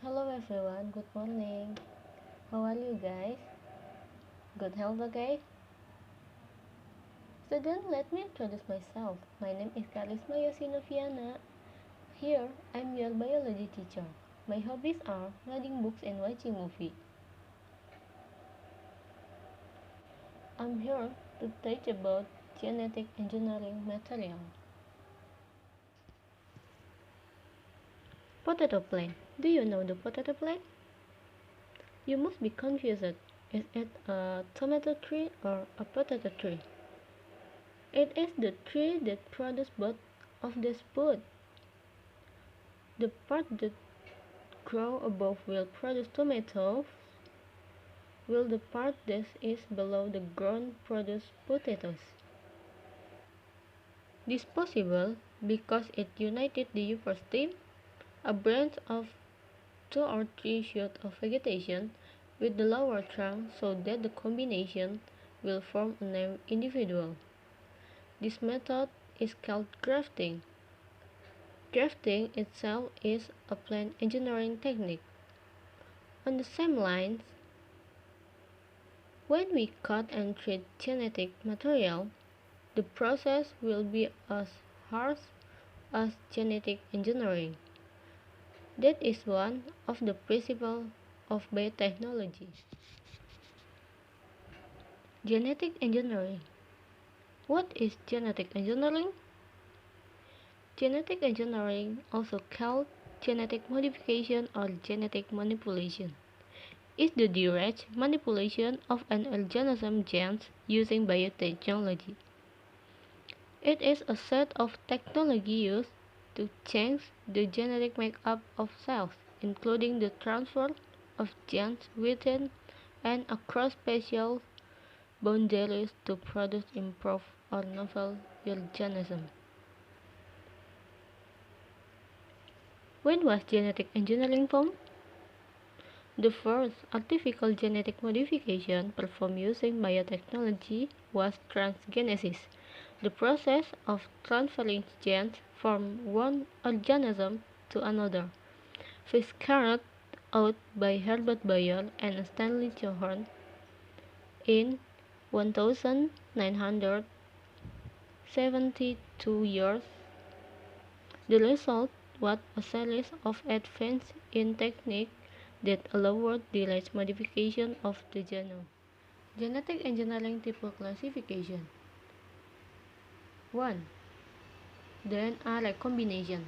Hello everyone, good morning. How are you guys? Good health, okay? So then let me introduce myself. My name is Kharisma Yosi Noviana. Here, I'm your biology teacher. My hobbies are reading books and watching movies. I'm here to teach about genetic engineering material. Potato plant. Do you know the potato plant? You must be confused. Is it a tomato tree or a potato tree? It is the tree that produces both of these food. The part that grows above will produce tomatoes, while the part that is below the ground produce potatoes. This is possible because it united the upper stem, a branch of 2 or 3 shoots of vegetation, with the lower trunk so that the combination will form a named individual. This method is called grafting. Grafting itself is a plant engineering technique. On the same lines, when we cut and treat genetic material, the process will be as harsh as genetic engineering. That is one of the principles of biotechnology. Genetic engineering. What is genetic engineering? Genetic engineering, also called genetic modification or genetic manipulation, is the direct manipulation of an organism's genes using biotechnology. It is a set of technology used to change the genetic makeup of cells, including the transfer of genes within and across spatial boundaries to produce improved or novel organisms. When was genetic engineering formed? The first artificial genetic modification performed using biotechnology was transgenesis, the process of transferring genes from one organism to another, first carried out by Herbert Bayer and Stanley Cohen in 1972 years. The result was a series of advances in technique that allowed direct modification of the genome. Genetic engineering type classification. 1. DNA recombination.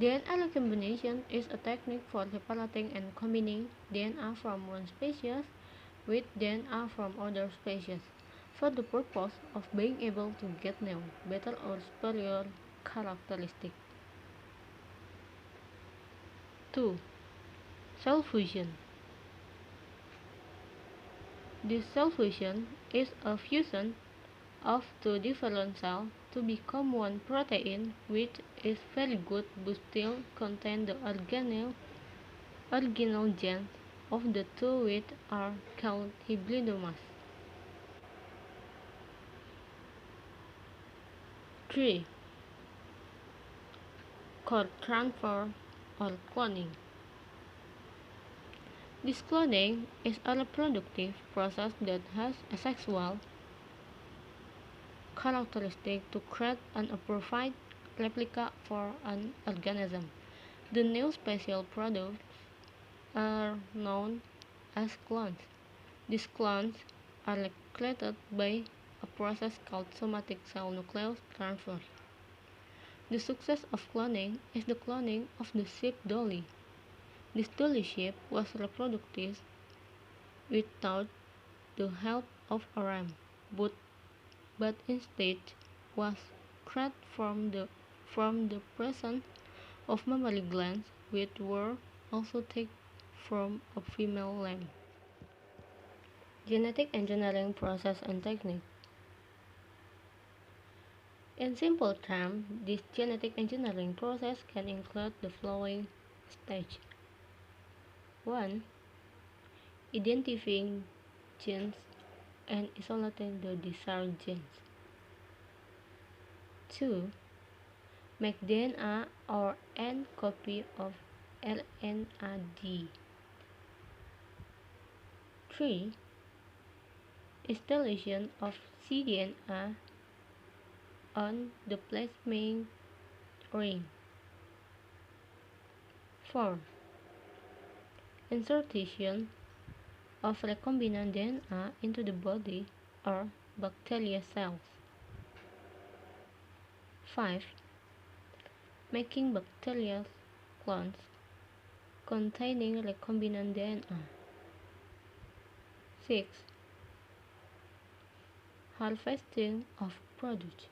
DNA recombination is a technique for separating and combining DNA from one species with DNA from other species for the purpose of being able to get new, better or superior characteristics. 2. Cell fusion. This cell fusion is a fusion of two different cells to become one protein, which is very good but still contains the original genes of the two, which are called hybridomas. 3. Core transfer or cloning. This cloning is a reproductive process that has a sexual characteristic to create an appropriate replica for an organism. The new special products are known as clones. These clones are created by a process called somatic cell nucleus transfer. The success of cloning is the cloning of the sheep dolly. This dolly sheep was reproduced without the help of a ram, but instead was created from the presence of mammary glands, which were also taken from a female lamb. Genetic engineering process and technique. In simple terms, this genetic engineering process can include the following stages. 1. Identifying genes and isolating the desired genes. 2. Make DNA or N copy of RNAD. 3. Installation of cDNA on the plasmid ring. 4. Insertion of recombinant DNA into the body or bacteria cells. 5. Making bacterial clones containing recombinant DNA. 6. Harvesting of products.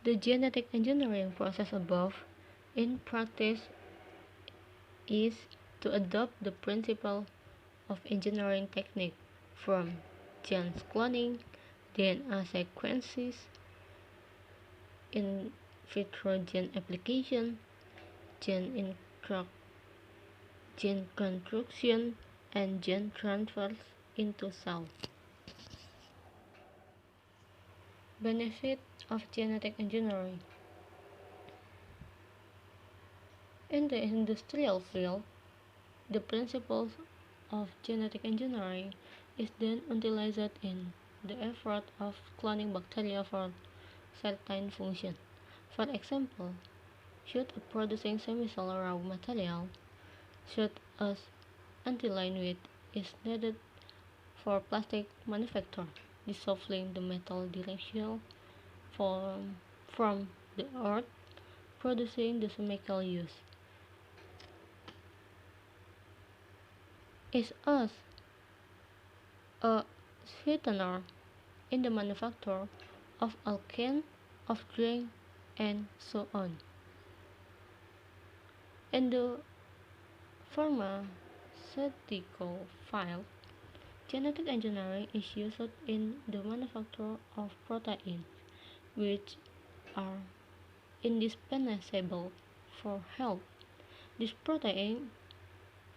The genetic engineering process above, in practice, is to adopt the principle of engineering technique from gene cloning, DNA sequences, in vitro gene application, gene construction, and gene transfers into cells. Benefit of genetic engineering. In the industrial field, the principles of genetic engineering is then utilized in the effort of cloning bacteria for certain function. For example, should a producing semi-solid raw material, such as antiline wheat, is needed for plastic manufacture, dissolving the metal directly from the earth, producing the chemical use. Is as a sweetener in the manufacture of alkane, of drink, and so on. In the pharmaceutical field, genetic engineering is used in the manufacture of proteins, which are indispensable for health. This protein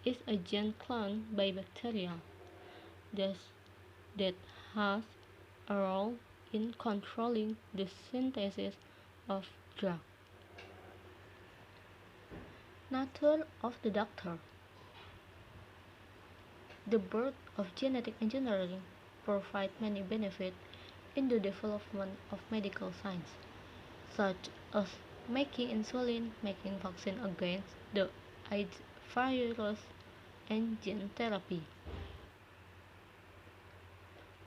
is a gene cloned by bacteria that has a role in controlling the synthesis of drugs. Nature of the doctor. The birth of genetic engineering provides many benefits in the development of medical science, such as making insulin, making vaccine against the AIDS virus, and gene therapy.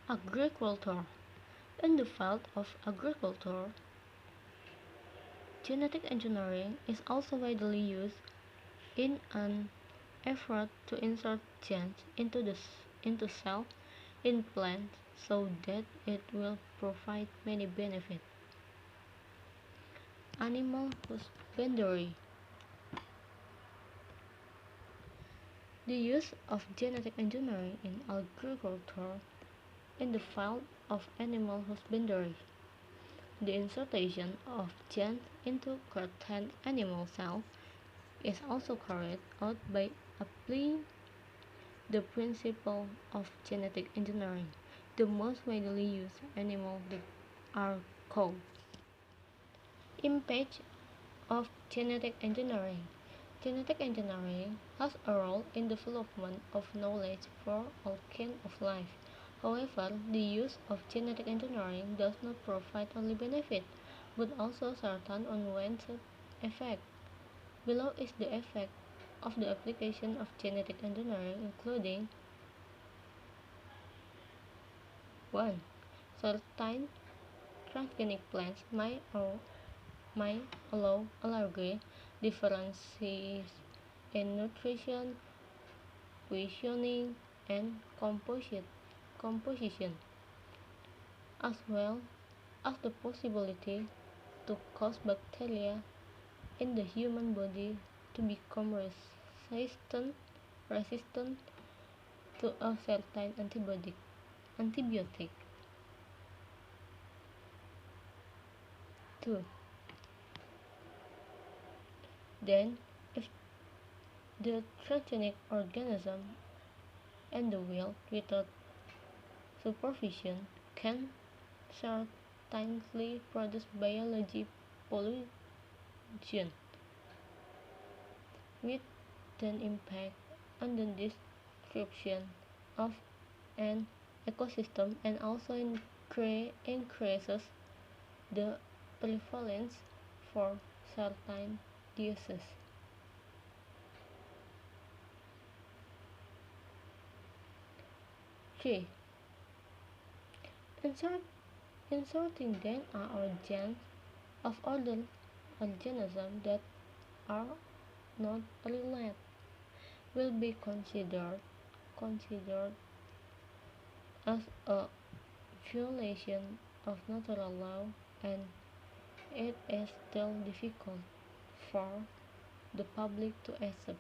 Agriculture. In the field of agriculture, genetic engineering is also widely used in an effort to insert genes into cells in plants so that it will provide many benefits. Animal husbandry. The use of genetic engineering in agriculture in the field of animal husbandry. The insertion of genes into certain animal cells is also carried out by applying the principle of genetic engineering. The most widely used animals are cows. Impact of genetic engineering. Genetic engineering has a role in the development of knowledge for all kinds of life. However, the use of genetic engineering does not provide only benefit, but also certain unwanted effects. Below is the effect of the application of genetic engineering, including 1. Certain transgenic plants may allow allergy, differences in nutrition, positioning, and composition, as well as the possibility to cause bacteria in the human body to become resistant to a certain antibiotic. 2. Then, if the transgenic organism and the wild without supervision can certainly produce biology pollution, with an impact on the description of an ecosystem and also increases the prevalence for certain diseases. 3. Insert, Inserting DNA or genes of other organisms that are not related will be considered as a violation of natural law, and it is still difficult for the public to accept.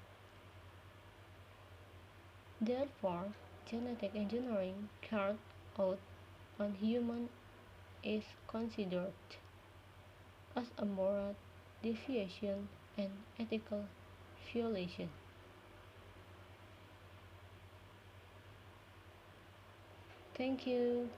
Therefore, genetic engineering carried out on humans is considered as a moral deviation and ethical violation. Thank you.